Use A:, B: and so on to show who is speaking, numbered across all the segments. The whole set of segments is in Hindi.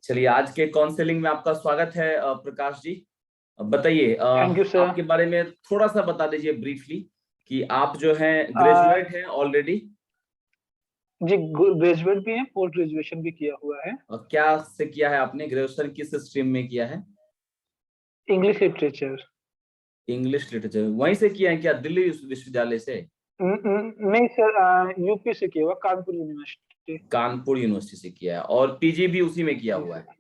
A: चलिए, आज के काउंसलिंग में आपका स्वागत है प्रकाश जी। बताइए,
B: थैंक यू सर।
A: आपके बारे में थोड़ा सा बता दीजिए ब्रीफली कि आप जो हैं
B: आ,
A: ग्रेजुएट हैं ऑलरेडी।
B: जी ग्रेजुएट भी है, पोस्ट ग्रेजुएशन भी किया हुआ है।
A: और क्या से किया है आपने? ग्रेजुएशन किस स्ट्रीम में किया है?
B: English literature.
A: इंग्लिश लिटरेचर वहीं से किया है क्या, दिल्ली विश्वविद्यालय से?
B: नहीं सर, यूपी से किया हुआ, कानपुर यूनिवर्सिटी।
A: कानपुर यूनिवर्सिटी से किया है। और पीजी भी उसी में किया
B: जी
A: हुआ है?
B: सर।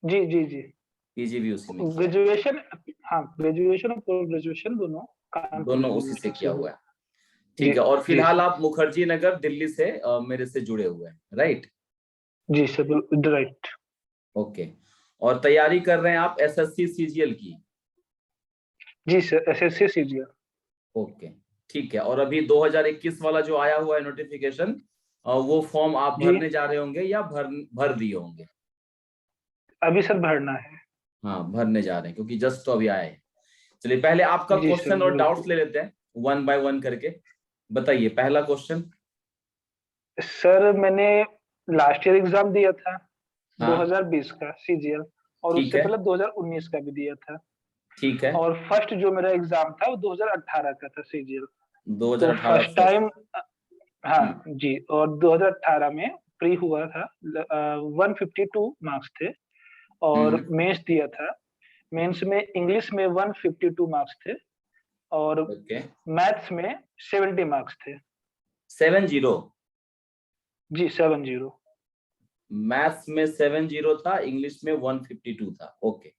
B: जी जी जी।
A: पीजी भी उसी में किया है।
B: ग्रेजुएशन, हाँ ग्रेजुएशन और पोस्ट ग्रेजुएशन दोनों कानपुर
A: दोनों उसी से
B: यूनिवर्सिटी से
A: किया हुआ
B: हुआ।
A: है।
B: जी
A: ठीक है। और
B: जी
A: फिलहाल
B: सर।
A: आप मुखर्जी नगर दिल्ली से मेरे से जुड़े हुए हैं, राइट?
B: जी सर, राइट।
A: ओके। और तैयारी कर रहे हैं आप एसएससी सीजीएल की?
B: जी सर, एसएससी सीजीएल।
A: ओके, ठीक है। और अभी 2021 वाला जो आया हुआ है नोटिफिकेशन, वो फॉर्म आप
B: जी
A: भरने जा रहे होंगे या भर भर दिए होंगे?
B: अभी सर भरना है।
A: हाँ, भरने जा रहे हैं क्योंकि जस्ट तो अभी आए हैं। चलिए, पहले आपका
B: जी सर
A: क्वेश्चन और डाउट्स
B: बिल्कुल।
A: ले लेते हैं वन बाय वन करके। बताइए पहला क्वेश्चन।
B: सर मैंने लास्ट ईयर एग्जाम दिया था,
A: हाँ,
B: 2020 का सीजीएल, और
A: ठीक
B: उससे
A: है।
B: पहले 2019 का भी दिया था।
A: ठीक है।
B: और फर्स्ट जो मेरा एग्जाम था वो 2018 का था सीजीएल। तो
A: 2018
B: फर्स्ट
A: फर्स्ट।
B: टाइम, हाँ जी, और 2018 में प्री हुआ था। 152 मार्क्स थे। और
A: हम्म।
B: मेंस दिया था। मेंस में इंग्लिश में 152 मार्क्स थे। और
A: ओके।
B: मैथ्स में 70 मार्क्स थे।
A: 70?
B: जी 70।
A: मैथ्स में 70 था, इंग्लिश में 152 था। ओके,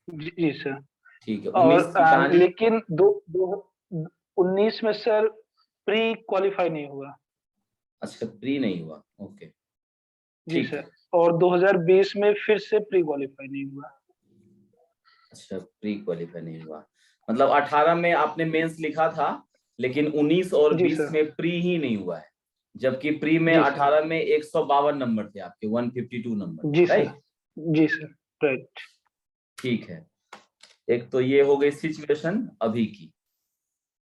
B: जी सर।
A: ठीक है।
B: और
A: 19 की कहानी?
B: लेकिन दो दो 19 में सर प्री क्वालिफाई नहीं हुआ।
A: अच्छा, प्री नहीं हुआ। ओके,
B: जी
A: ठीक
B: सर।
A: है।
B: और 2020 में फिर से प्री क्वालिफाई नहीं हुआ।
A: अच्छा, प्री क्वालिफाई नहीं हुआ। मतलब 18 में आपने मेंस लिखा था, लेकिन 19 और
B: जी
A: 20
B: सर।
A: में प्री ही नहीं हुआ है। जबकि प्री में
B: जी सर।
A: 18 में 152 नंबर थे आपके, 152 नंबर,
B: जी सर।
A: राइट?
B: जी सर, राइट।
A: ठीक है। एक तो ये हो गई सिचुएशन अभी की।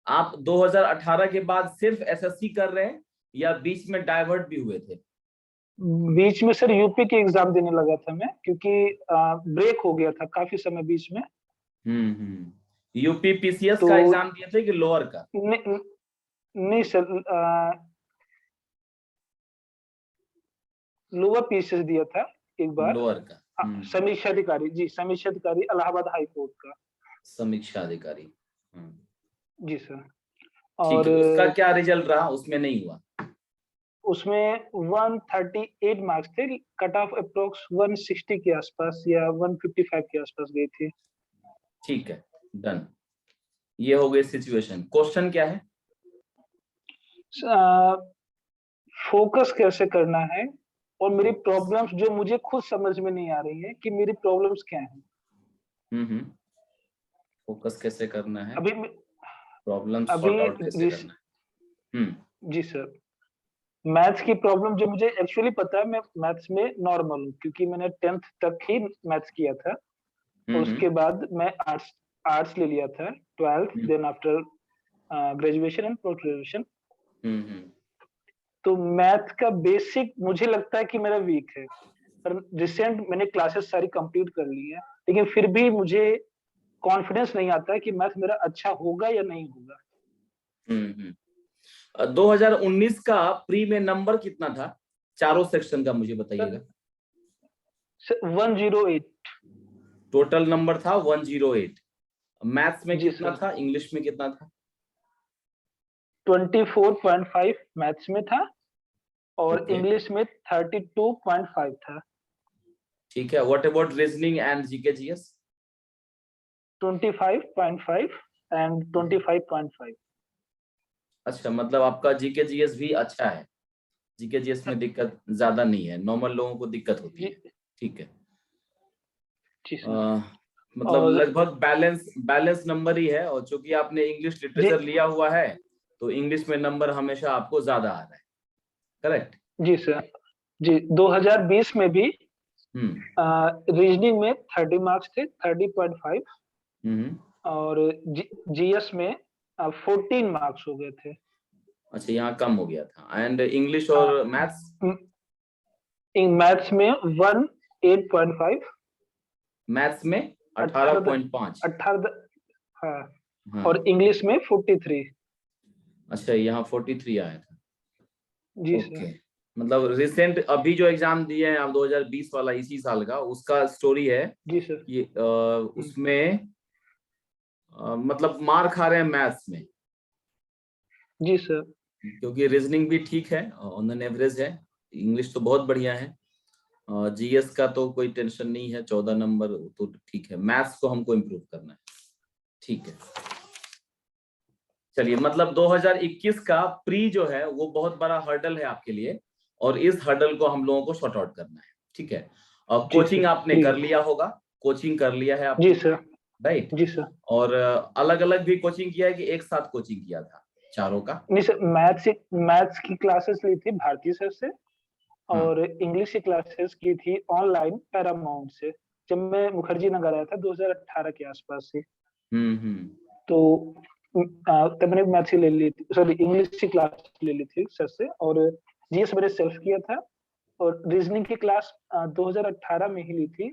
A: आप 2018 के बाद सिर्फ एसएससी कर रहे हैं या बीच में डाइवर्ट भी हुए थे?
B: बीच में सर यूपी के एग्जाम देने लगा था मैं, क्योंकि ब्रेक हो गया था काफी समय बीच में।
A: हम्म। यूपी पीसीएस
B: तो
A: का एग्जाम दिए थे कि लोअर का?
B: नहीं, नहीं सर, लोअर पीसीएस दिया था एक बार।
A: लोअर का।
B: समीक्षा अधिकारी, जी समीक्षा अधिकारी इलाहाबाद हाई कोर्ट का।
A: समीक्षा अधिकारी।
B: जी सर।
A: ठीक
B: और
A: है, उसका क्या रिजल्ट रहा? उसमें नहीं हुआ?
B: उसमें 138 मार्क्स थे। कट ऑफ अप्रोक्स 160 के आसपास या 155 के आसपास गई थी।
A: ठीक है, डन। ये हो गई सिचुएशन। क्वेश्चन क्या है?
B: फोकस कैसे करना है, और मेरी प्रॉब्लम्स जो मुझे खुद समझ में नहीं आ रही है कि मेरी प्रॉब्लम्स क्या हैं।
A: हम्म। फोकस कैसे करना है,
B: अभी
A: प्रॉब्लम
B: अभी
A: सॉर्ट आउट कैसे
B: रिस,
A: करना है?
B: जी सर, मैथ्स की प्रॉब्लम जो मुझे एक्चुअली पता है, मैं मैथ्स में नॉर्मल हूँ क्योंकि मैंने 10th तक ही मैथ्स किया था।
A: हम्म।
B: उसके बाद मैं आर्ट्स आर्ट्स ले लिया था, 12th,
A: hmm.
B: Then after graduation and post graduation.
A: Hmm.
B: तो मैथ का बेसिक मुझे लगता है कि मेरा वीक है। पर रिसेंट मैंने क्लासेस सारी कंप्लीट कर ली है, लेकिन फिर भी मुझे कॉन्फिडेंस नहीं आता है कि मैथ मेरा अच्छा होगा या नहीं होगा।
A: 2019 का प्री में नंबर कितना था? चारों सेक्शन का मुझे बताइएगा।
B: सर 108।
A: टोटल नंबर था 108। मैथ्स में
B: जी
A: कितना
B: सर,
A: था, इंग्लिश में कितना था?
B: 24.5 मैथ्स में था, और
A: ओके,
B: इंग्लिश में 32.5 था।
A: ठीक है। What about reasoning and GK GS?
B: 25.5 and 25.5।
A: अच्छा, मतलब आपका जीके जीएस भी अच्छा है। जीके जीएस में दिक्कत ज्यादा नहीं है, नॉर्मल लोगों को दिक्कत होती
B: जी
A: है। ठीक है।
B: जी
A: अ,
B: सर।
A: मतलब
B: और
A: लगभग बैलेंस बैलेंस नंबर ही है। और चूंकि आपने इंग्लिश
B: जी
A: लिटरेचर लिया हुआ है, तो इंग्लिश में नंबर हमेशा आपको ज्यादा आ रहा है, करेक्ट?
B: जी सर। जी 2020 में भी
A: हम्म।
B: रीजनिंग में 30 मार्क्स थे, 30.5।
A: हम्म।
B: और जीएस में 14 मार्क्स हो गए थे।
A: अच्छा, यहाँ कम हो गया था। एंड इंग्लिश और मैथ्स?
B: मैथ्स में 8.5,
A: मैथ्स में 18.5।
B: 18, हाँ,
A: हाँ
B: और इंग्लिश में 43।
A: अच्छा, यहाँ 43 आया था।
B: जी
A: ओके,
B: सर।
A: मतलब रिसेंट अभी जो एग्जाम दिए हैं आप 2020 वाला, इसी साल का, उसका स्टोरी है
B: जी सर।
A: कि उसमें मतलब मार खा रहे हैं मैथ्स में,
B: जी सर।
A: क्योंकि रीजनिंग भी ठीक है, ऑन एन एवरेज है, इंग्लिश तो बहुत बढ़िया है, जीएस का तो कोई टेंशन नहीं है, 14 नंबर तो ठीक है, मैथ्स को हमको इम्प्रूव करना है। ठीक है, चलिए, मतलब 2021 का प्री जो है वो बहुत बड़ा हर्डल है आपके लिए, और इस हर्डल को हम लोगों को शॉर्ट आउट करना है। ठीक है, और
B: जी
A: कोचिंग
B: सर।
A: आपने कर लिया होगा, कोचिंग कर लिया है
B: जी
A: आपने,
B: सर।
A: राइट?
B: जी सर।
A: और अलग अलग भी कोचिंग किया है कि एक साथ कोचिंग किया था चारों का?
B: नहीं सर, मैथ्स की क्लासेस ली थी भारती सर से,
A: हाँ।
B: और इंग्लिश की क्लासेस की थी ऑनलाइन पैरामाउंट से, जब मैं मुखर्जी नगर आया था 2018 के आसपास से।
A: हम्म।
B: तो तब मैंने मैथ्स की ले ली थी, सॉरी इंग्लिश की क्लास ले ली थी सर से, और जीएस मैंने सेल्फ किया था, और रीजनिंग की क्लास 2018 में ही ली थी।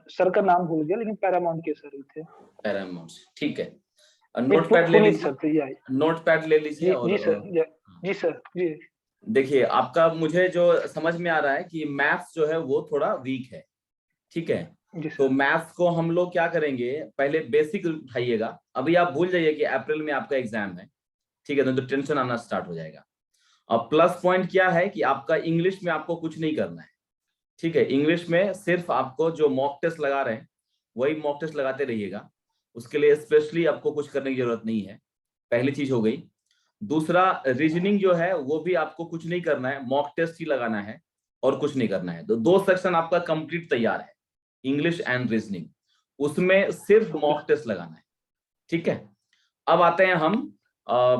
B: सर का नाम भूल गया, लेकिन पैरामाउंट के सर ही थे।
A: पैरामाउंट, ठीक है,
B: नहीं,
A: नोट पैड ले
B: पुनीत
A: लीजिए,
B: सर थे, या
A: नोट पैड ले लीजिए।
B: जी
A: और
B: जी सर, जी सर, जी
A: देखिए, आपका मुझे जो समझ में आ रहा है कि मैथ्स जो है वो थोड़ा वीक है। ठीक है,
B: जी
A: तो
B: सर।
A: मैथ्स को हम लोग क्या करेंगे, पहले बेसिक उठाइएगा। अभी आप भूल जाइए कि अप्रैल में आपका एग्जाम है, ठीक है, तो टेंशन आना स्टार्ट हो जाएगा। अब प्लस पॉइंट क्या है कि आपका इंग्लिश में आपको कुछ नहीं करना है। ठीक है, इंग्लिश में सिर्फ आपको जो मॉक टेस्ट लगा रहे हैं वही मॉक टेस्ट लगाते रहिएगा, उसके लिए स्पेशली आपको कुछ करने की जरूरत नहीं है। पहली चीज हो गई। दूसरा, रीजनिंग जो है वो भी आपको कुछ नहीं करना है, मॉक टेस्ट ही लगाना है और कुछ नहीं करना है। तो 2 सेक्शन आपका कंप्लीट तैयार है, इंग्लिश एंड रीजनिंग, उसमें सिर्फ
B: ओके।
A: मॉक टेस्ट लगाना है। ठीक है, अब आते हैं हम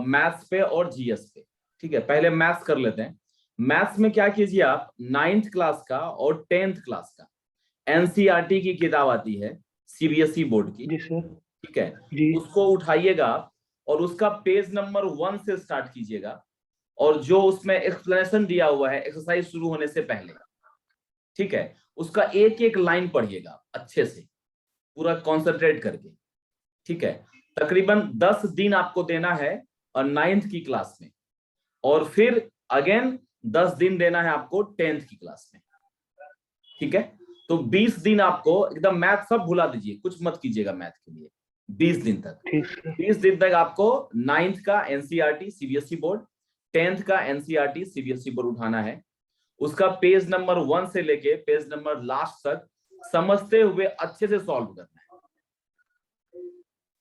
A: मैथ्स पे और जीएस पे। ठीक है, पहले मैथ्स कर लेते हैं। मैथ्स में क्या कीजिए, आप 9th क्लास का और 10th क्लास का एनसीईआरटी की किताब आती है, सीबीएसई बोर्ड की।
B: जी सर।
A: ठीक है,
B: जी।
A: उसको उठाइएगा आप और उसका पेज नंबर 1 से स्टार्ट कीजिएगा, और जो उसमें एक्सप्लेनेशन दिया हुआ है एक्सरसाइज शुरू होने से पहले, ठीक है, उसका एक एक लाइन पढ़िएगा अच्छे से, पूरा कॉन्सेंट्रेट करके। ठीक है, तकरीबन 10 दिन आपको देना है और 9th की क्लास में, और फिर अगेन 10 दिन देना है आपको 10th की क्लास में। ठीक है, तो 20 दिन आपको एकदम मैथ सब भुला दीजिए, कुछ मत कीजिएगा मैथ के लिए 20 दिन तक।
B: ठीक सर।
A: 20 दिन तक आपको 9th का एनसीईआरटी सीबीएसई बोर्ड, 10th का एनसीईआरटी सीबीएसई बोर्ड उठाना है, उसका पेज नंबर 1 से लेके पेज नंबर लास्ट तक समझते हुए अच्छे से सॉल्व करना है।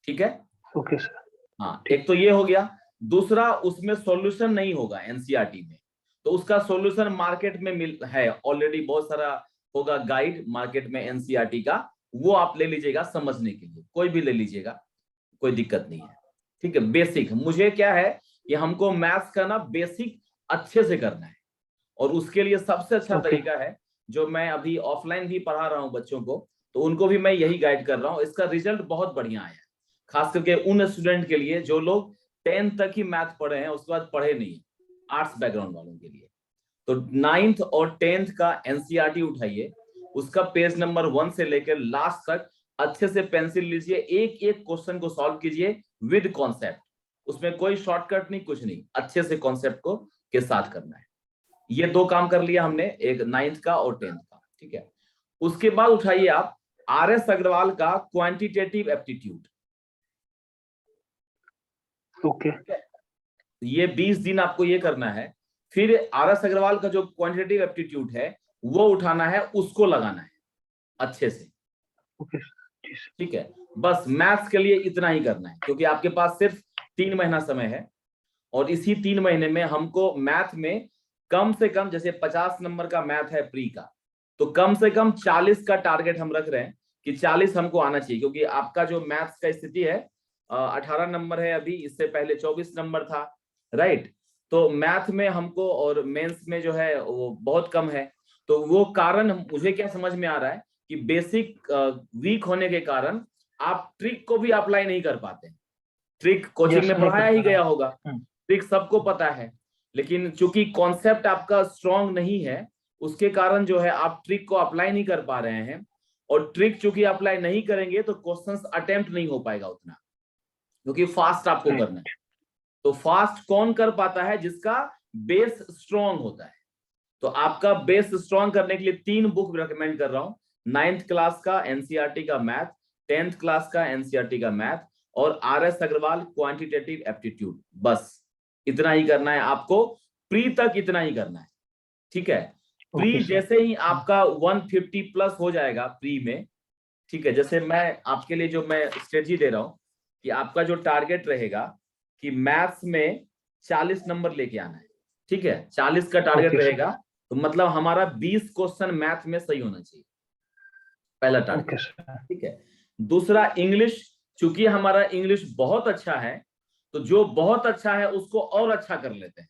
A: ठीक है,
B: ओके सर।
A: हाँ,
B: ठीक।
A: एक तो ये हो गया। दूसरा, उसमें सॉल्यूशन नहीं होगा एनसीईआरटी में, तो उसका सॉल्यूशन मार्केट में मिल है ऑलरेडी, बहुत सारा होगा गाइड मार्केट में एनसीईआरटी का, वो आप ले लीजिएगा समझने के लिए, कोई भी ले लीजिएगा, कोई दिक्कत नहीं है। ठीक है, बेसिक मुझे क्या है कि हमको मैथ्स का ना बेसिक अच्छे से करना है, और उसके लिए सबसे अच्छा
B: ओके।
A: तरीका है, जो मैं अभी ऑफलाइन भी पढ़ा रहा हूँ बच्चों को, तो उनको भी मैं यही गाइड कर रहा हूँ। इसका रिजल्ट बहुत बढ़िया आया है, खास करके उन स्टूडेंट के लिए जो लोग 10th तक ही मैथ पढ़े हैं, उसके बाद पढ़े नहीं, आर्ट्स बैकग्राउंड वालों के लिए। तो 9th और 10th का एनसीईआरटी उठाइए, उसका पेज नंबर 1 से लेकर लास्ट तक अच्छे से पेंसिल लीजिए, एक एक क्वेश्चन को सॉल्व कीजिए विद कॉन्सेप्ट, उसमें कोई शॉर्टकट नहीं, कुछ नहीं, अच्छे से कॉन्सेप्ट को के साथ करना है। ये 2 काम कर लिया हमने, एक 9th का और 10th का। ठीक है, उसके बाद उठाइए आप आरएस अग्रवाल का क्वांटिटेटिव एप्टीट्यूड।
B: ओके।
A: ये 20 दिन आपको ये करना है। फिर आरएस अग्रवाल का जो क्वांटिटेटिव एप्टीट्यूड है वो उठाना है, उसको लगाना है अच्छे से।
B: ओके। जी सर।
A: ठीक है, बस मैथ्स के लिए इतना ही करना है, क्योंकि आपके पास सिर्फ 3 महीना समय है, और इसी 3 महीने में हमको मैथ में कम से कम, जैसे 50 नंबर का मैथ है प्री का, तो कम से कम 40 का टारगेट हम रख रहे हैं कि 40 हमको आना चाहिए, क्योंकि आपका जो मैथ्स का स्थिति है 18 नंबर है अभी, इससे पहले 24 नंबर था, राइट? तो मैथ में हमको और मेंस में जो है वो बहुत कम है। तो वो कारण मुझे क्या समझ में आ रहा है कि बेसिक वीक होने के कारण आप ट्रिक को भी अप्लाई नहीं कर पाते। ट्रिक कोचिंग
B: यस,
A: में
B: नहीं कर
A: पढ़ाया ही
B: पा रहा
A: गया
B: हूँ।
A: होगा, ट्रिक सबको पता है, लेकिन चूंकि कॉन्सेप्ट आपका स्ट्रांग नहीं है, उसके कारण जो है आप ट्रिक को अप्लाई नहीं कर पा रहे हैं, और ट्रिक चूंकि अप्लाई नहीं करेंगे तो क्वेश्चंस अटेम्प्ट नहीं हो पाएगा उतना, क्योंकि फास्ट आपको करना है। तो फास्ट कौन कर पाता है? जिसका बेस स्ट्रॉन्ग होता है। तो आपका बेस स्ट्रॉन्ग करने के लिए 3 बुक रिकमेंड कर रहा हूं। 9th क्लास का एनसीईआरटी का मैथ, 10th क्लास का एनसीईआरटी का मैथ, और RS अग्रवाल क्वांटिटेटिव एप्टीट्यूड। बस इतना ही करना है आपको, प्री तक इतना ही करना है, ठीक है। प्री जैसे ही आपका 150 प्लस हो जाएगा प्री में, ठीक है, जैसे मैं आपके लिए जो मैं स्ट्रेटजी दे रहा हूं कि आपका जो टारगेट रहेगा कि मैथ्स में 40 नंबर लेके आना है, ठीक है, 40 का टारगेट रहेगा, तो मतलब हमारा 20 क्वेश्चन मैथ में सही होना चाहिए, पहला टारगेट, ठीक है। दूसरा इंग्लिश, चूंकि हमारा इंग्लिश बहुत अच्छा है, तो जो बहुत अच्छा है उसको और अच्छा कर लेते हैं,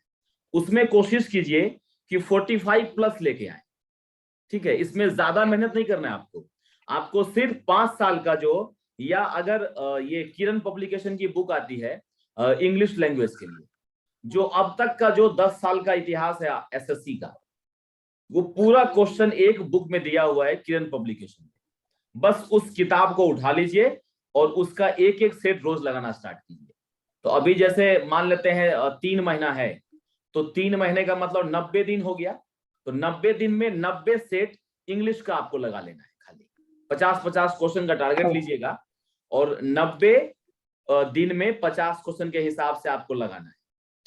A: उसमें कोशिश कीजिए कि 45 प्लस लेके आए, ठीक है। इसमें ज्यादा मेहनत नहीं करना है आपको, आपको सिर्फ 5 साल का जो, या अगर ये किरण पब्लिकेशन की बुक आती है इंग्लिश लैंग्वेज के लिए, जो अब तक का जो 10 साल का इतिहास है एसएससी का, वो पूरा क्वेश्चन एक बुक में दिया हुआ है किरण पब्लिकेशन में। बस उस किताब को उठा लीजिए और उसका एक एक सेट रोज लगाना स्टार्ट कीजिए। तो अभी जैसे मान लेते हैं 3 महीना है, तो 3 महीने का मतलब 90 दिन हो गया, तो 90 दिन में 90 सेट इंग्लिश का आपको लगा लेना है। खाली 50-50 क्वेश्चन का टारगेट लीजिएगा, और 90 दिन में 50 क्वेश्चन के हिसाब से आपको लगाना है,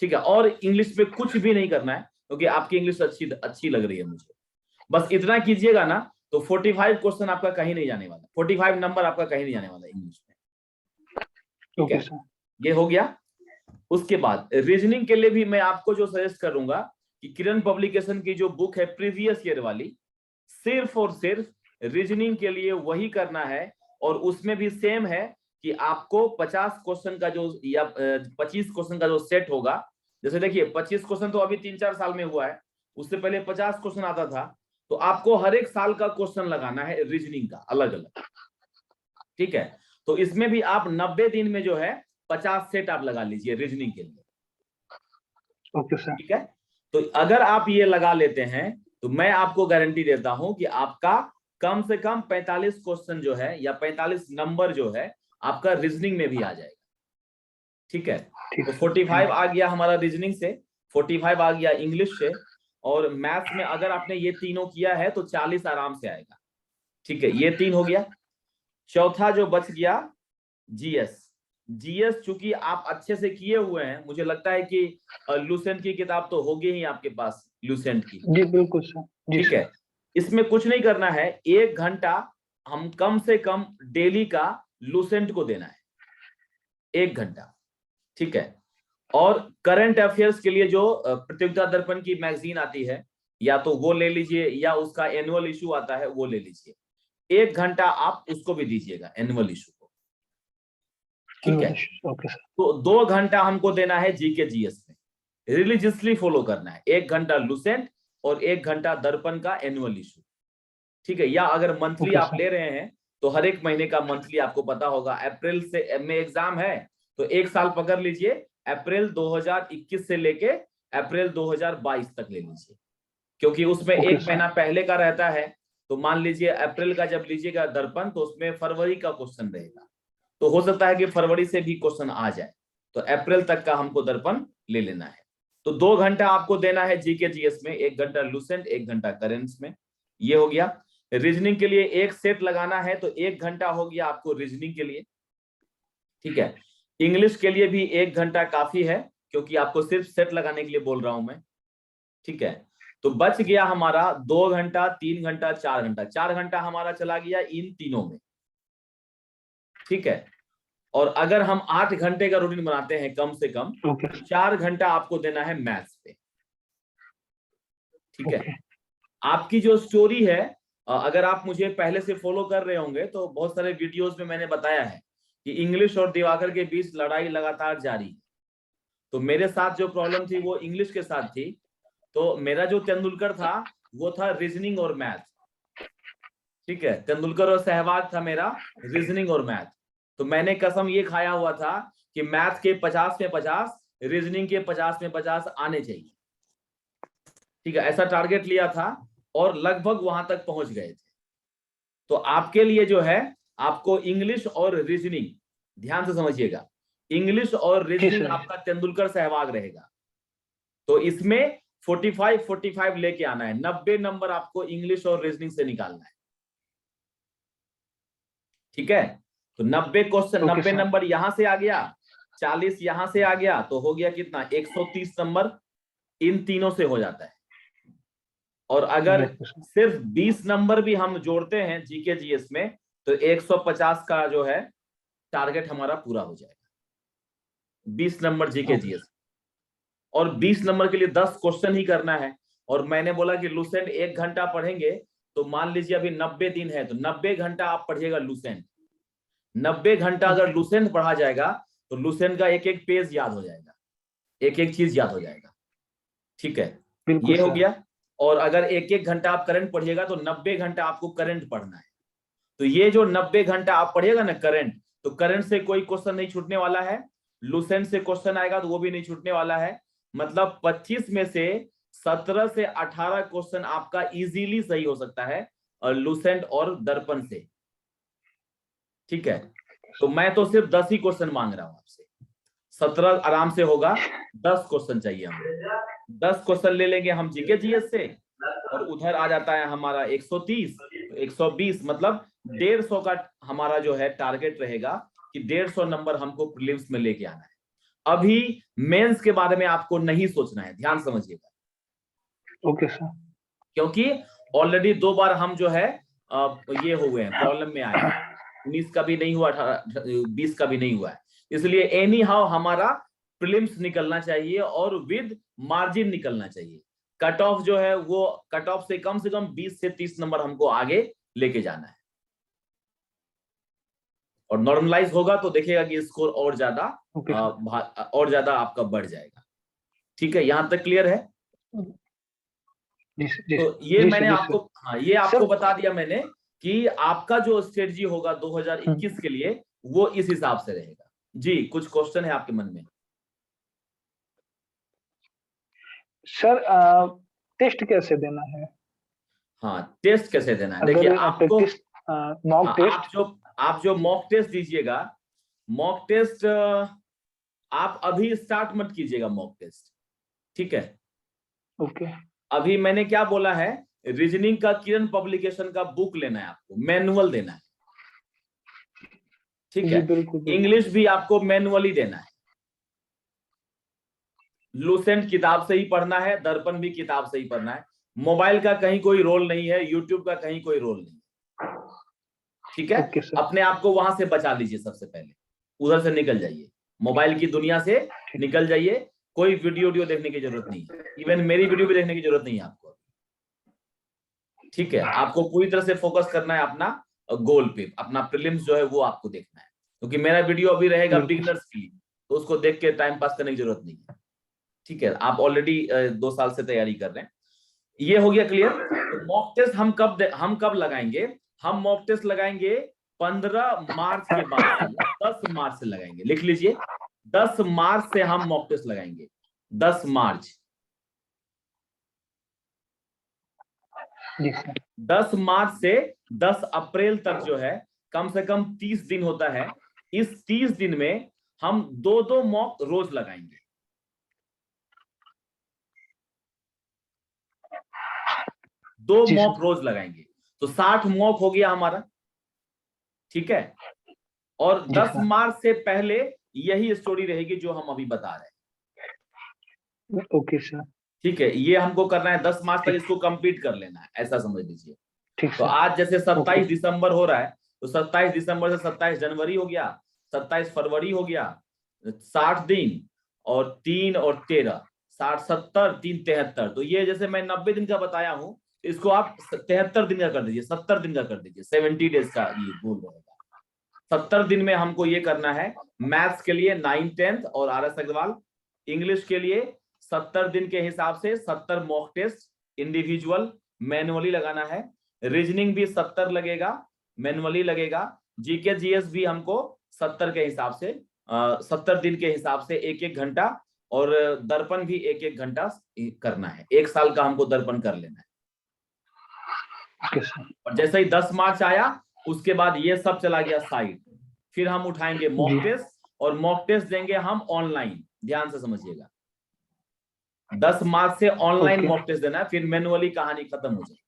A: ठीक है। और इंग्लिश में कुछ भी नहीं करना है, क्योंकि आपकी इंग्लिश अच्छी लग रही है मुझे। बस इतना कीजिएगा ना, तो 45 क्वेश्चन आपका कहीं नहीं जाने वाला, 45 नंबर आपका कहीं नहीं जाने वाला इंग्लिश में, ठीक है। ये हो गया। उसके बाद रीजनिंग के लिए भी मैं आपको जो सजेस्ट करूंगा कि किरण पब्लिकेशन की जो बुक है प्रीवियस ईयर वाली, सिर्फ और सिर्फ रीजनिंग के लिए वही करना है, और उसमें भी सेम है कि आपको 50 क्वेश्चन का जो, या 25 क्वेश्चन का जो सेट होगा, जैसे देखिए 25 क्वेश्चन तो अभी 3-4 साल में हुआ है, उससे पहले 50 क्वेश्चन आता था, तो आपको हर एक साल का क्वेश्चन लगाना है रीजनिंग का अलग अलग, ठीक है। तो इसमें भी आप 90 दिन में जो है 50 सेट आप लगा लीजिए रीजनिंग के लिए,
B: ओके सर,
A: ठीक है। तो अगर आप ये लगा लेते हैं, तो मैं आपको गारंटी देता हूं कि आपका कम से कम 45 क्वेश्चन जो है, या 45 नंबर जो है आपका रीजनिंग में भी आ जाएगा, ठीक है। तो 45 आ गया हमारा रीजनिंग से, 45 आ गया इंग्लिश से, और मैथ्स में अगर आपने ये तीनों किया है तो 40 आराम से आएगा, ठीक है। ये 3 हो गया। चौथा जो बच गया जीएस। जीएस चूंकि आप अच्छे से किए हुए हैं, मुझे लगता है कि लूसेंट की किताब तो होगी ही आपके पास, लूसेंट की,
B: जी बिल्कुल सर,
A: ठीक है। इसमें कुछ नहीं करना है, 1 घंटा हम कम से कम डेली का लूसेंट को देना है, 1 घंटा, ठीक है। और करंट अफेयर्स के लिए जो प्रतियोगिता दर्पण की मैगजीन आती है, या तो वो ले लीजिए, या उसका एनुअल इशू आता है वो ले लीजिए, 1 घंटा आप उसको भी दीजिएगा, एनुअल इशू को, ठीक है।
B: Okay sir.
A: तो 2 घंटा हमको देना है जीके जीएस में, रिलीजियसली फॉलो करना है, 1 घंटा लूसेंट और 1 घंटा दर्पण का एनुअल इशू, ठीक है। या अगर मंथली आप ले रहे हैं तो हर एक महीने का मंथली आपको पता होगा, अप्रैल से में एग्जाम है तो 1 साल पकड़ लीजिए, अप्रैल 2021 से लेके अप्रैल 2022 तक ले लीजिए, क्योंकि उसमें 1 महीना पहले का रहता है। तो मान लीजिए अप्रैल का जब लीजिएगा दर्पण, तो उसमें फरवरी का क्वेश्चन रहेगा, तो हो सकता है कि फरवरी से भी क्वेश्चन आ जाए, तो अप्रैल तक का हमको दर्पण ले लेना है। तो 2 घंटा आपको देना है जीके जीएस में, 1 घंटा लूसेंट, 1 घंटा करेंट्स में, ये हो गया। रीजनिंग के लिए 1 सेट लगाना है, तो 1 घंटा हो गया आपको रीजनिंग के लिए, ठीक है। इंग्लिश के लिए भी 1 घंटा काफी है, क्योंकि आपको सिर्फ सेट लगाने के लिए बोल रहा हूं मैं, ठीक है। तो बच गया हमारा 2 घंटा, 3 घंटा, 4 घंटा, 4 घंटा हमारा चला गया इन तीनों में, ठीक है। और अगर हम 8 घंटे का रूटीन बनाते हैं कम से कम, तो 4 घंटा आपको देना है मैथ्स पे, ठीक है। आपकी जो स्टोरी है, अगर आप मुझे पहले से फॉलो कर रहे होंगे तो बहुत सारे वीडियोस में मैंने बताया है कि इंग्लिश और दिवाकर के बीच लड़ाई लगातार जारी है। तो मेरे साथ जो प्रॉब्लम थी वो इंग्लिश के साथ थी, तो मेरा जो तेंदुलकर था वो था रीजनिंग और मैथ, ठीक है। तेंदुलकर और सहवाग था मेरा रीजनिंग और मैथ। तो मैंने कसम ये खाया हुआ था कि मैथ के 50 में 50, रीजनिंग के 50 में 50 आने चाहिए, ठीक है, ऐसा टारगेट लिया था। और लगभग वहां तक पहुंच गए थे। तो आपके लिए जो है, आपको इंग्लिश और रीजनिंग, ध्यान से समझिएगा, इंग्लिश और
B: जी
A: रीजनिंग
B: सर।
A: आपका तेंदुलकर सहवाग रहेगा। तो इसमें 45 लेके आना है, 90 नंबर आपको इंग्लिश और रीजनिंग से निकालना है। ठीक है, तो 90 क्वेश्चन,
B: ओके
A: 90
B: सर।
A: नंबर यहां से आ गया, 40 यहां से आ गया, तो हो गया कितना, 130 नंबर इन तीनों से हो जाता है। और अगर
B: ओके सर।
A: सिर्फ 20 नंबर भी हम जोड़ते हैं जीके जीएस में, तो 150 का जो है टारगेट हमारा पूरा हो जाएगा, 20 नंबर जीके
B: ओके
A: जीएस। और 20 नंबर के लिए 10 क्वेश्चन ही करना है। और मैंने बोला कि लुसेंट 1 घंटा पढ़ेंगे, तो मान लीजिए अभी 90 दिन है, तो 90 घंटा आप पढ़िएगा लुसेंट। 90 घंटा अगर
B: ओके।
A: लुसेंट पढ़ा जाएगा, तो लुसेंट का एक एक पेज याद हो जाएगा, एक एक चीज याद हो जाएगा। ठीक है,
B: बिल्कुल
A: ये हो
B: सर।
A: गया। और अगर एक एक घंटा आप करंट पढ़िएगा, तो 90 घंटा आपको करंट पढ़ना है। तो ये जो 90 घंटा आप पढ़िएगा ना करंट, तो करंट से कोई क्वेश्चन नहीं छूटने वाला है, लुसेंट से क्वेश्चन आएगा तो वो भी नहीं छूटने वाला है। मतलब 25 में से 17 से 18 क्वेश्चन आपका इजीली सही हो सकता है, और लुसेंट और दर्पण से। ठीक है, तो मैं तो सिर्फ 10 ही क्वेश्चन मांग रहा हूं आपसे, 17 आराम से होगा, 10 क्वेश्चन चाहिए हमें। 10 क्वेश्चन ले लेंगे हम जीके जीएस से, और उधर आ जाता है हमारा 130, तो 120, मतलब 150 का हमारा जो है टारगेट रहेगा, कि 150 नंबर हमको प्रीलिम्स में लेके आना है। अभी मेंस के बारे में आपको नहीं सोचना है, ध्यान समझिएगा।
B: Okay sir.
A: क्योंकि ऑलरेडी 2 बार हम जो है ये हो गए हैं, प्रॉब्लम में आए हैं, 19 का भी नहीं हुआ, 20 का भी नहीं हुआ है। इसलिए एनी हाउ हमारा प्रीलिम्स निकलना चाहिए, और विद मार्जिन निकलना चाहिए। कट ऑफ जो है वो कट ऑफ से कम 20 से 30 नंबर हमको आगे लेके जाना है। और नॉर्मलाइज होगा तो देखिएगा कि स्कोर और ज्यादा
B: ओके सर।
A: और ज्यादा आपका बढ़ जाएगा। ठीक है, यहां तक क्लियर है?
B: जी सर। जी
A: तो
B: सर।
A: ये
B: जी सर।
A: मैंने
B: जी
A: आपको,
B: सर।
A: हाँ ये आपको
B: सर।
A: बता दिया मैंने कि आपका जो स्ट्रेटजी होगा 2021 के लिए, वो इस हिसाब से रहेगा। जी, कुछ क्वेश्चन है आपके मन में?
B: सर टेस्ट कैसे देना है?
A: हाँ, टेस्ट कैसे देना है, देखिए
B: अगर
A: आपको,
B: प्रैक्टिस मॉक
A: हाँ
B: टेस्ट।
A: आप जो मॉक टेस्ट दीजिएगा, मॉक टेस्ट आप अभी स्टार्ट मत कीजिएगा मॉक टेस्ट। ठीक है,
B: ओके।
A: अभी मैंने क्या बोला है, रीजनिंग का किरण पब्लिकेशन का बुक लेना है आपको, मैनुअल देना है। ठीक
B: जी
A: है,
B: बिल्कुल बिल्कुल।
A: इंग्लिश भी आपको मैनुअली देना है। लुसेंट किताब से ही पढ़ना है, दर्पण भी किताब से ही पढ़ना है। मोबाइल का कहीं कोई रोल नहीं है, यूट्यूब का कहीं कोई रोल नहीं है। ठीक है,
B: ओके सर।
A: अपने आप को वहां से बचा लीजिए, सबसे पहले उधर से निकल जाइए, मोबाइल की दुनिया से निकल जाइए। कोई वीडियो देखने की जरूरत नहीं है, इवन मेरी वीडियो भी देखने की जरूरत नहीं है आपको। ठीक है, आपको पूरी तरह से फोकस करना है अपना गोल पे, अपना प्रीलिम्स जो है वो आपको देखना है, क्योंकि मेरा वीडियो अभी रहेगा
B: बिल्कुल सर।
A: बिगिनर्स के लिए, तो उसको देख के टाइम पास करने की जरूरत नहीं है। ठीक है, आप ऑलरेडी 2 साल से तैयारी कर रहे हैं। ये हो गया क्लियर। तो मॉक टेस्ट हम कब लगाएंगे? हम मॉक टेस्ट लगाएंगे 15 मार्च के बाद से, या 10 मार्च से लगाएंगे, लिख लीजिए, 10 मार्च से हम मॉक टेस्ट लगाएंगे, 10 मार्च।
B: जी सर।
A: 10 मार्च से 10 अप्रैल तक जो है, कम से कम 30 दिन होता है। इस 30 दिन में हम 2-2 मॉक रोज लगाएंगे। दो
B: जी
A: मॉक
B: सर।
A: रोज लगाएंगे, तो 60 मॉक हो गया हमारा। ठीक है, और
B: जी
A: 10
B: सर।
A: मार्च से पहले यही स्टोरी रहेगी जो हम अभी बता रहे हैं।
B: Okay sir.
A: ठीक है, ये हमको करना है, 10 मार्च तक
B: ठीक।
A: इसको कंप्लीट कर लेना है, ऐसा समझ लीजिए।
B: ठीक
A: तो
B: सर।
A: आज जैसे
B: ओके।
A: 27 दिसंबर हो रहा है, तो 27 दिसंबर से 27 जनवरी हो गया, 27 फरवरी हो गया, 60 दिन, और 3 और 13, 60, 70, 3, 73। तो ये जैसे मैं 90 दिन का बताया हूं, इसको आप 73 दिन का कर दीजिए, 70 दिन का कर दीजिए, 70 डेज का ये गोल रहेगा। 70 दिन में हमको ये करना है। मैथ्स के लिए 9, 10 और RS अग्रवाल, इंग्लिश के लिए 70 दिन के हिसाब से 70 मॉक टेस्ट इंडिविजुअल मैनुअली लगाना है। रीजनिंग भी 70 लगेगा, मैनुअली लगेगा। जीके जीएस भी हमको 70 के हिसाब से 70 दिन के हिसाब से 1-1 घंटा, और दर्पण भी 1-1 घंटा करना है। 1 साल का हमको दर्पण कर लेना है।
B: Okay sir.
A: और जैसे ही 10 मार्क्स आया उसके बाद ये सब चला गया साइड। फिर हम उठाएंगे मॉक
B: जी।
A: टेस्ट, और मॉक टेस्ट देंगे हम ऑनलाइन, ध्यान से समझिएगा। 10 मार्क्स से ऑनलाइन
B: ओके।
A: मॉक टेस्ट देना है, फिर मैनुअली कहानी खत्म हो जाए।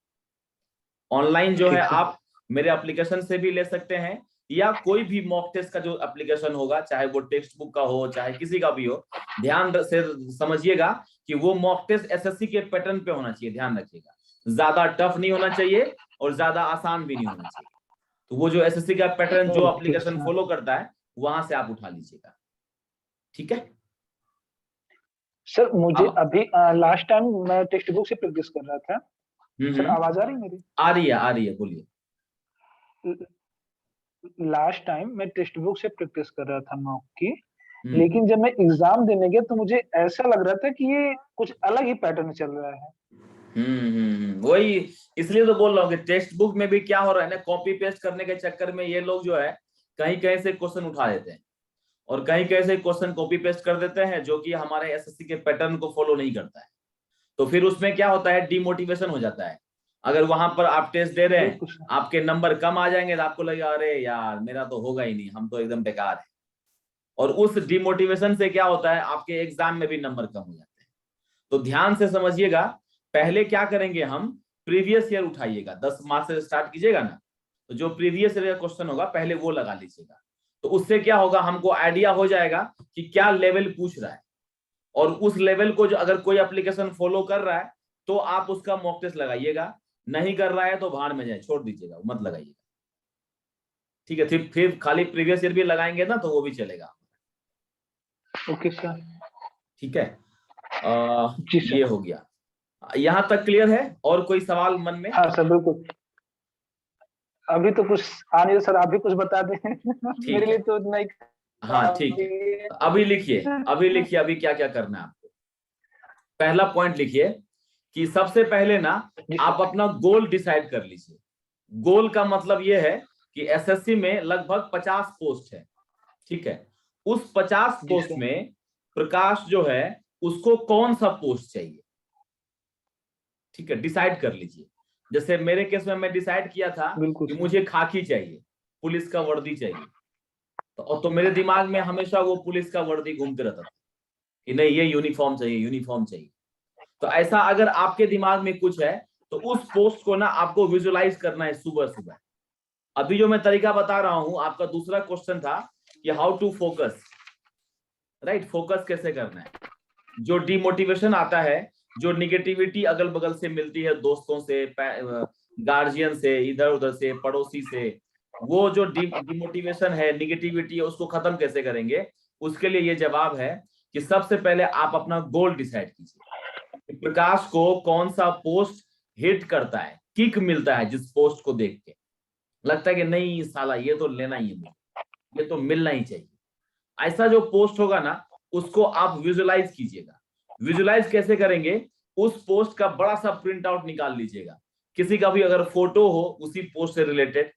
A: ऑनलाइन जो है
B: ठीक है।
A: आप मेरे एप्लीकेशन से भी ले सकते हैं, या कोई भी मॉक टेस्ट का जो एप्लीकेशन होगा, चाहे वो टेक्स्ट बुक का हो चाहे किसी का भी हो, ध्यान से समझिएगा कि वो मॉक टेस्ट एसएससी के पैटर्न पे होना चाहिए, ध्यान रखिएगा। ज्यादा टफ नहीं होना चाहिए और ज्यादा आसान भी नहीं होना चाहिए। तो वो जो एसएससी का पैटर्न जो
B: ओके
A: एप्लीकेशन
B: सर।
A: फॉलो करता है वहां से आप उठा लीजिएगा, ठीक है।
B: सर मुझे
A: अब
B: अभी लास्ट टाइम मैं टेक्स्ट बुक से प्रैक्टिस कर रहा था। सर आवाज आ रही है मेरी?
A: आ रही है, बोलिए।
B: लास्ट टाइम मैं टेक्स्ट बुक से प्रैक्टिस कर रहा था मॉक की,
A: हम्म
B: लेकिन जब मैं एग्जाम देने गया तो मुझे ऐसा लग रहा था कि ये कुछ अलग ही पैटर्न चल रहा है।
A: वही, इसलिए तो बोल रहा हूँ कि टेक्स्ट बुक में भी क्या हो रहा है ना, कॉपी पेस्ट करने के चक्कर में ये लोग जो है कहीं कहीं से क्वेश्चन उठा देते हैं, और कहीं कहीं से क्वेश्चन कॉपी पेस्ट कर देते हैं जो कि हमारे एसएससी के पैटर्न को फॉलो नहीं करता है। तो फिर उसमें क्या होता है, डिमोटिवेशन हो जाता है। अगर वहां पर आप टेस्ट दे रहे हैं,
B: बिल्कुल सर।
A: आपके नंबर कम आ जाएंगे तो आपको लगेगा अरे यार मेरा तो होगा ही नहीं, हम तो एकदम बेकार है। और उस डिमोटिवेशन से क्या होता है, आपके एग्जाम में भी नंबर कम हो जाते हैं। तो ध्यान से समझिएगा, पहले क्या करेंगे हम, प्रीवियस ईयर उठाइएगा, 10 मार्क्स से स्टार्ट कीजिएगा ना, तो जो प्रीवियस ईयर का क्वेश्चन होगा पहले वो लगा लीजिएगा। तो उससे क्या होगा, हमको आइडिया हो जाएगा कि क्या लेवल पूछ रहा है, और उस लेवल को जो अगर कोई एप्लीकेशन फॉलो कर रहा है तो आप उसका मॉक टेस्ट लगाइएगा, नहीं कर रहा है तो भाड़ में जाए, छोड़ दीजिएगा, मत लगाइएगा, ठीक है। फिर खाली प्रीवियस ईयर भी लगाएंगे ना तो वो भी चलेगा,
B: ओके सर।
A: ठीक है।
B: जी
A: ये
B: सर।
A: हो गया, यहां तक क्लियर है? और कोई सवाल मन में?
B: हाँ सर बिल्कुल। अभी तो कुछ आ नहीं रहा सर, आप भी कुछ बता दें। मेरे
A: ठीक
B: लिए
A: है,
B: तो इतना ही
A: हाँ ठीक
B: काफी
A: है।
B: है।
A: अभी लिखिए, अभी क्या क्या करना है आपको। पहला पॉइंट लिखिए कि सबसे पहले ना
B: जी
A: आप
B: सर।
A: अपना गोल डिसाइड कर लीजिए। गोल का मतलब यह है कि एसएससी में लगभग 50 पोस्ट है, ठीक है। उस 50
B: जी
A: पोस्ट
B: सर।
A: में प्रकाश जो है उसको कौन सा पोस्ट चाहिए, ठीक है, डिसाइड कर लीजिए। जैसे मेरे केस में मैं डिसाइड किया था
B: बिल्कुल
A: कि
B: सर।
A: मुझे खाकी चाहिए, पुलिस का वर्दी चाहिए। तो मेरे दिमाग में हमेशा वो पुलिस का वर्दी घूमते रहता था कि नहीं ये यूनिफॉर्म चाहिए, यूनिफॉर्म चाहिए। तो ऐसा अगर आपके दिमाग में कुछ है तो उस पोस्ट को ना आपको विजुलाइज करना है सुबह सुबह। अभी जो मैं तरीका बता रहा हूं, आपका दूसरा क्वेश्चन था कि how to focus, right, focus कैसे करना है। जो डिमोटिवेशन आता है, जो निगेटिविटी अगल बगल से मिलती है, दोस्तों से, गार्जियन से, इधर उधर से, पड़ोसी से, वो जो डिमोटिवेशन है, निगेटिविटी है, उसको खत्म कैसे करेंगे, उसके लिए ये जवाब है कि सबसे पहले आप अपना गोल डिसाइड कीजिए। प्रकाश को कौन सा पोस्ट हिट करता है, किक मिलता है, जिस पोस्ट को देख के लगता है कि नहीं साला ये तो लेना ही है मुझे, ये तो मिलना ही चाहिए, ऐसा जो पोस्ट होगा ना उसको आप विजुलाइज कीजिएगा। विजुलाइज कैसे करेंगे, उस पोस्ट का बड़ा सा प्रिंट आउट निकाल लीजिएगा। किसी का भी अगर फोटो हो उसी पोस्ट से रिलेटेड,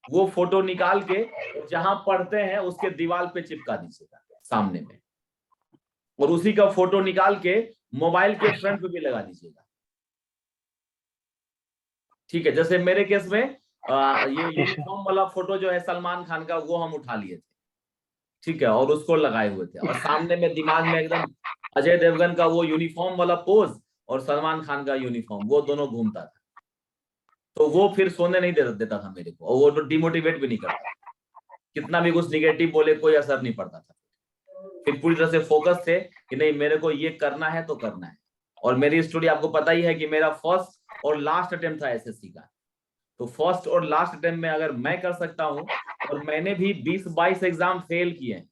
A: वो फोटो निकाल के जहां पढ़ते हैं उसके दीवार पे चिपका दीजिएगा सामने में, और उसी का फोटो निकाल के मोबाइल के फ्रंट पे भी लगा दीजिएगा, ठीक है। जैसे मेरे केस में ये
B: जी सर।
A: यूनिफॉर्म वाला फोटो जो है सलमान खान का, वो हम उठा लिए थे, ठीक है, और उसको लगाए हुए थे, और सामने में दिमाग में एकदम अजय देवगन का वो यूनिफॉर्म वाला पोज और सलमान खान का यूनिफॉर्म, वो दोनों घूमता था। तो वो फिर सोने नहीं देता था मेरे को, और वो तो डिमोटिवेट भी नहीं करता था, कितना भी कुछ निगेटिव बोले कोई असर नहीं पड़ता था। फिर पूरी तरह से फोकस थे कि नहीं मेरे को ये करना है तो करना है। और मेरी स्टोरी आपको पता ही है कि मेरा फर्स्ट और लास्ट अटेम्प्ट था एसएससी का। तो फर्स्ट और लास्ट अटेम्प्ट में अगर मैं कर सकता हूं, और मैंने भी 20-22 एग्जाम फेल किए हैं,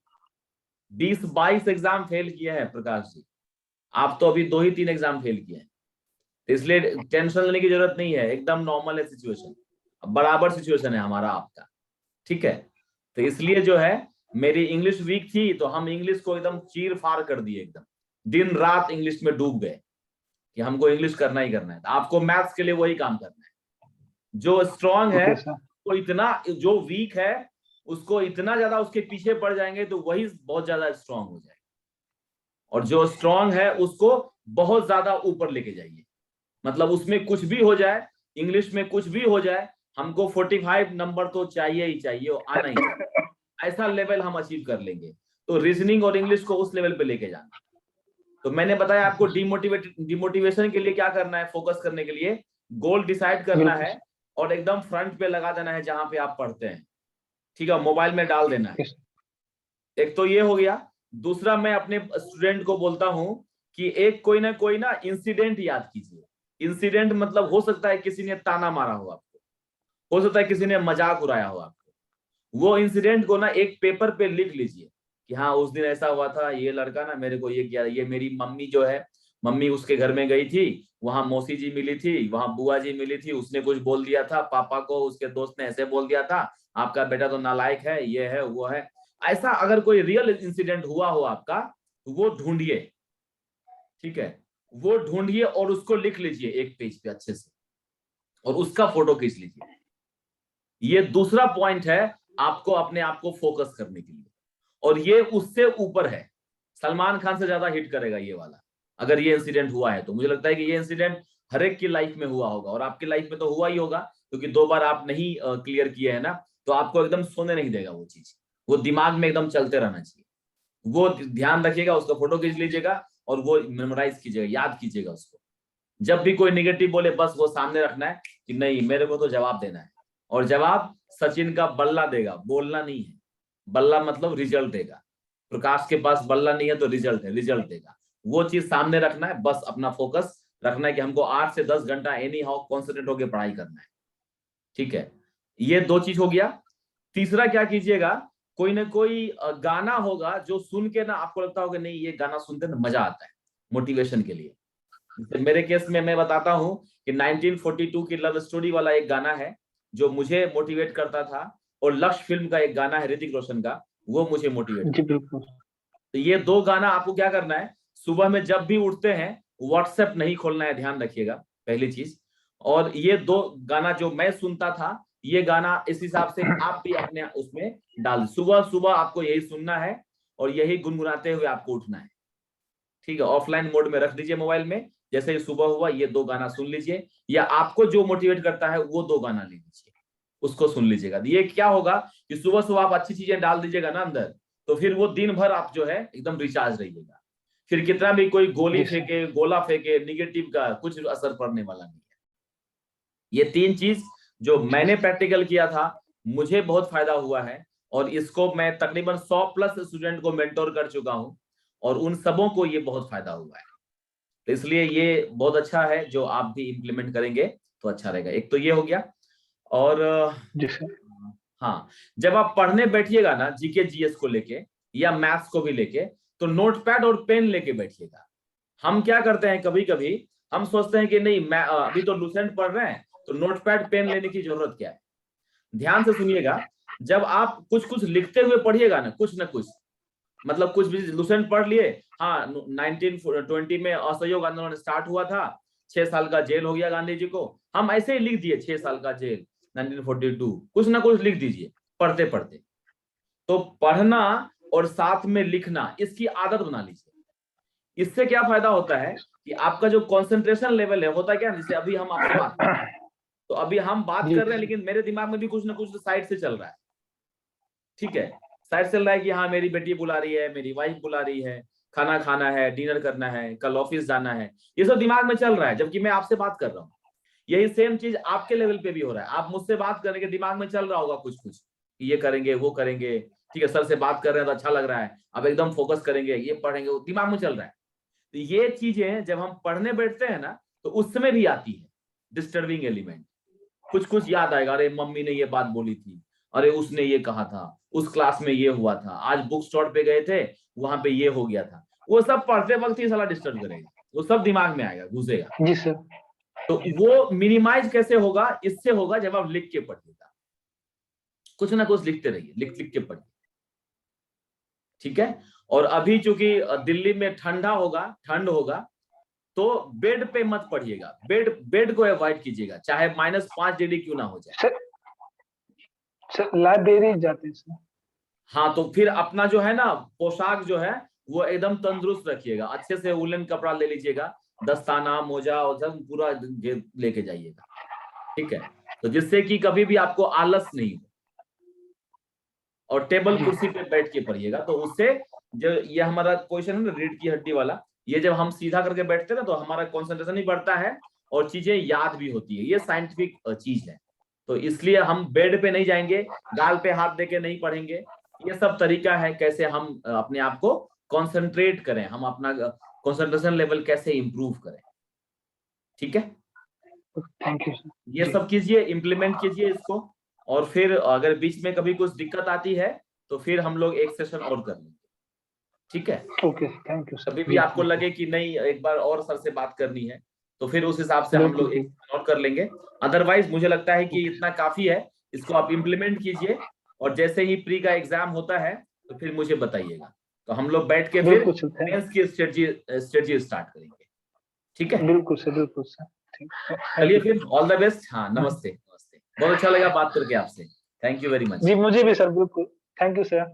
A: 20-22 एग्जाम फेल किए हैं प्रकाश जी, आप तो अभी 2 ही 3 एग्जाम फेल किए हैं। तो इसलिए टेंशन लेने की जरूरत नहीं है, एकदम नॉर्मल है सिचुएशन, बराबर सिचुएशन है हमारा आपका, ठीक है। तो इसलिए जो है मेरी इंग्लिश वीक थी तो हम इंग्लिश को एकदम चीर फाड़ कर दिए, एकदम दिन रात इंग्लिश में डूब गए कि हमको इंग्लिश करना ही करना है। तो आपको मैथ्स के लिए वही काम करना है। जो स्ट्रांग है
B: ओके सर।
A: वो इतना, जो वीक है उसको इतना ज्यादा उसके पीछे पड़ जाएंगे तो वही बहुत ज्यादा स्ट्रांग हो जाएगा, और जो स्ट्रांग है उसको बहुत ज्यादा ऊपर लेके जाइए। मतलब उसमें कुछ भी हो जाए इंग्लिश में कुछ भी हो जाए, हमको 45 नंबर तो चाहिए ही चाहिए और आना ही चाहिए, ऐसा लेवल हम अचीव कर लेंगे। तो रीजनिंग और इंग्लिश को उस लेवल पे लेके जाना। तो मैंने बताया आपको डिमोटिवेशन के लिए क्या करना है, फोकस करने के लिए गोल डिसाइड करना
B: बिल्कुल।
A: है और एकदम फ्रंट पे लगा देना है जहां पे आप पढ़ते हैं, ठीक है, मोबाइल में डाल देना है। एक तो ये हो गया। दूसरा, मैं अपने स्टूडेंट को बोलता हूं कि एक कोई ना इंसिडेंट याद कीजिए। इंसिडेंट मतलब हो सकता है किसी ने ताना मारा हो आपको, हो सकता है किसी ने मजाक उड़ाया हो आपको। वो इंसिडेंट को ना एक पेपर पे लिख लीजिए कि हाँ उस दिन ऐसा हुआ था, ये लड़का ना मेरे को ये किया, ये मेरी मम्मी जो है, मम्मी उसके घर में गई थी, वहां मौसी जी मिली थी, वहां बुआ जी मिली थी, उसने कुछ बोल दिया था पापा को, उसके दोस्त ने ऐसे बोल दिया था, आपका बेटा तो नालायक है, ये है वो है। ऐसा अगर कोई रियल इंसिडेंट हुआ हो आपका, तो वो ढूंढिए, ठीक है, वो ढूंढिए और उसको लिख लीजिए एक पेज पे अच्छे से, और उसका फोटो खींच लीजिए। ये दूसरा पॉइंट है आपको अपने आप को फोकस करने के लिए, और ये उससे ऊपर है, सलमान खान से ज्यादा हिट करेगा ये वाला। अगर ये इंसिडेंट हुआ है तो मुझे लगता है कि ये इंसिडेंट हर एक की लाइफ में हुआ होगा, और आपकी लाइफ में तो हुआ ही होगा, क्योंकि 2 बार आप नहीं क्लियर किए हैं ना, तो आपको एकदम सोने नहीं देगा वो चीज, वो दिमाग में एकदम चलते रहना चाहिए। वो ध्यान रखिएगा, उसका फोटो खींच लीजिएगा और वो मेमोराइज कीजिएगा, याद कीजिएगा उसको। जब भी कोई निगेटिव बोले बस वो सामने रखना है कि नहीं मेरे को तो जवाब देना है, और जवाब सचिन का बल्ला देगा, बोलना नहीं है। बल्ला मतलब रिजल्ट देगा। प्रकाश के पास बल्ला नहीं है तो रिजल्ट है, रिजल्ट देगा। वो चीज सामने रखना है, बस अपना फोकस रखना है कि हमको 8 से 10 घंटा एनी हाउ कॉन्सेंट्रेट होकर पढ़ाई करना है, ठीक है। ये 2 चीज हो गया। तीसरा क्या कीजिएगा, कोई ना कोई गाना होगा जो सुन के ना आपको लगता होगा नहीं ये गाना सुनते ना मजा आता है, मोटिवेशन के लिए। मेरे केस में मैं बताता हूं कि 1942 की लव स्टोरी वाला एक गाना है जो मुझे मोटिवेट करता था, और लक्ष्य फिल्म का एक गाना है ऋतिक रोशन का, वो मुझे मोटिवेट
B: जी
A: करता
B: बिल्कुल।
A: है। तो ये 2 गाना आपको क्या करना है, सुबह में जब भी उठते हैं व्हाट्सएप नहीं खोलना है, ध्यान रखिएगा पहली चीज। और ये 2 गाना जो मैं सुनता था, ये गाना इस हिसाब से आप भी अपने उसमें डाल, सुबह सुबह आपको यही सुनना है और यही गुनगुनाते हुए आपको उठना है, ठीक है। ऑफलाइन मोड में रख दीजिए मोबाइल में, जैसे ही सुबह हुआ ये 2 गाना सुन लीजिए, या आपको जो मोटिवेट करता है वो 2 गाना ले लीजिए, उसको सुन लीजिएगा। ये क्या होगा कि सुबह सुबह आप अच्छी चीजें डाल दीजिएगा ना अंदर, तो फिर वो दिन भर आप जो है एकदम रिचार्ज रहिएगा। फिर कितना भी कोई गोली
B: जी सर।
A: फेंके, गोला फेंके, निगेटिव का कुछ असर पड़ने वाला नहीं है। ये 3 चीज जो मैंने प्रैक्टिकल किया था, मुझे बहुत फायदा हुआ है, और इसको मैं तकरीबन 100 प्लस स्टूडेंट को मेंटोर कर चुका हूं, और उन सबों को ये बहुत फायदा हुआ है। तो इसलिए ये बहुत अच्छा है, जो आप भी इम्प्लीमेंट करेंगे तो अच्छा रहेगा। एक तो ये हो गया। और
B: जी सर।
A: हाँ, जब आप पढ़ने बैठिएगा ना जीके जीएस को लेके या मैथ्स को भी लेके, तो नोटपैड और पेन लेके बैठिएगा। हम क्या करते हैं, कभी कभी हम सोचते हैं कि नहीं मैं अभी तो लुसेंट पढ़ रहे हैं, तो नोटपैड पेन लेने की जरूरत क्या है। ध्यान से सुनिएगा, जब आप कुछ कुछ लिखते हुए पढ़िएगा ना कुछ, मतलब कुछ भी लुसेंट पढ़ लिए, हाँ 1920 में असहयोग आंदोलन स्टार्ट हुआ था, 6 साल का जेल हो गया गांधी जी को, हम ऐसे ही लिख दिए 6 साल का जेल 1942, कुछ ना कुछ लिख दीजिए पढ़ते पढ़ते। तो पढ़ना और साथ में लिखना, इसकी आदत बना लीजिए। इससे क्या फायदा होता है कि आपका जो कंसंट्रेशन लेवल है, होता है क्या, जैसे अभी हम आपसे बात कर रहे हैं, तो अभी हम बात
B: जी
A: कर रहे हैं लेकिन मेरे दिमाग में भी कुछ ना कुछ साइड से चल रहा है, ठीक है। साइड चल रहा है कि हाँ मेरी बेटी बुला रही है, मेरी वाइफ बुला रही है, खाना खाना है, डिनर करना है, कल ऑफिस जाना है, ये सब दिमाग में चल रहा है जबकि मैं आपसे बात कर रहा हूँ। यही सेम चीज आपके लेवल पे भी हो रहा है, आप मुझसे बात करेंगे, दिमाग में चल रहा होगा कुछ कुछ, ये करेंगे वो करेंगे, ठीक है, सर से बात कर रहे हैं तो अच्छा लग रहा है, अब एकदम फोकस करेंगे, ये पढ़ेंगे, वो दिमाग में चल रहा है। तो ये चीजें जब हम पढ़ने बैठते हैं ना, तो उस समय भी आती है डिस्टर्बिंग एलिमेंट, कुछ कुछ याद आएगा, अरे मम्मी ने ये बात बोली थी, अरे उसने ये कहा था, उस क्लास में ये हुआ था, आज बुक स्टोर पे गए थे, वहां पे ये हो गया था। वो सब पढ़ते वक्त ही साला डिस्टर्ब करेगा, वो सब दिमाग में आएगा, घुसेगा।
B: जी सर।
A: तो वो मिनिमाइज कैसे होगा, इससे होगा जब आप लिख के पढ़िएगा, कुछ ना कुछ लिखते रहिए, लिख लिख के पढ़िए, ठीक है। और अभी चूंकि दिल्ली में ठंडा होगा, ठंड होगा, तो बेड पे मत पढ़िएगा, बेड बेड को अवॉइड कीजिएगा, चाहे -5 डिग्री क्यों ना हो जाए।
B: सर, सर लाइब्रेरी जाते हैं सर।
A: हाँ, तो फिर अपना जो है ना पोशाक जो है वो एकदम तंदुरुस्त रखिएगा, अच्छे से वुलन कपड़ा ले लीजिएगा, दस्ताना मोजा और सब पूरा लेके जाइएगा, ठीक है, तो जिससे कि कभी भी आपको आलस नहीं हो, और टेबल कुर्सी पे बैठ के पढ़िएगा, तो उससे जो ये हमारा क्वेश्चन है ना रीढ़ की हड्डी वाला, ये जब हम सीधा करके बैठते हैं ना तो हमारा कंसंट्रेशन भी बढ़ता है और चीजें याद भी होती है, ये साइंटिफिक चीज है। तो इसलिए हम बेड पे नहीं जाएंगे, गाल पे हाथ देके नहीं पढ़ेंगे। ये सब तरीका है कैसे हम अपने आप को कॉन्सेंट्रेट करें, हम अपना कंसंट्रेशन लेवल कैसे इंप्रूव करें। ठीक है,
B: थैंक यू सर।
A: ये सब कीजिए, इम्प्लीमेंट कीजिए इसको, और फिर अगर बीच में कभी कुछ दिक्कत आती है तो फिर हम लोग एक सेशन और कर लेंगे। ठीक है,
B: ओके, थैंक यू सर।
A: कभी भी आपको लगे कि नहीं एक बार और सर से बात करनी है तो फिर उस हिसाब से हम लोग एक सेशन और कर लेंगे। अदरवाइज मुझे लगता है कि इतना काफी है, इसको आप इम्प्लीमेंट कीजिए, और जैसे ही प्री का एग्जाम होता है तो फिर मुझे बताइएगा, तो हम लोग बैठ के फिर मेंस की स्ट्रेटजी स्टार्ट करेंगे। ठीक है,
B: बिल्कुल सर, बिल्कुल सर।
A: चलिए फिर ऑल द बेस्ट। हाँ, नमस्ते। नमस्ते, बहुत अच्छा लगा बात करके आपसे। Thank you very much.
B: जी मुझे भी सर, बिल्कुल। Thank you sir.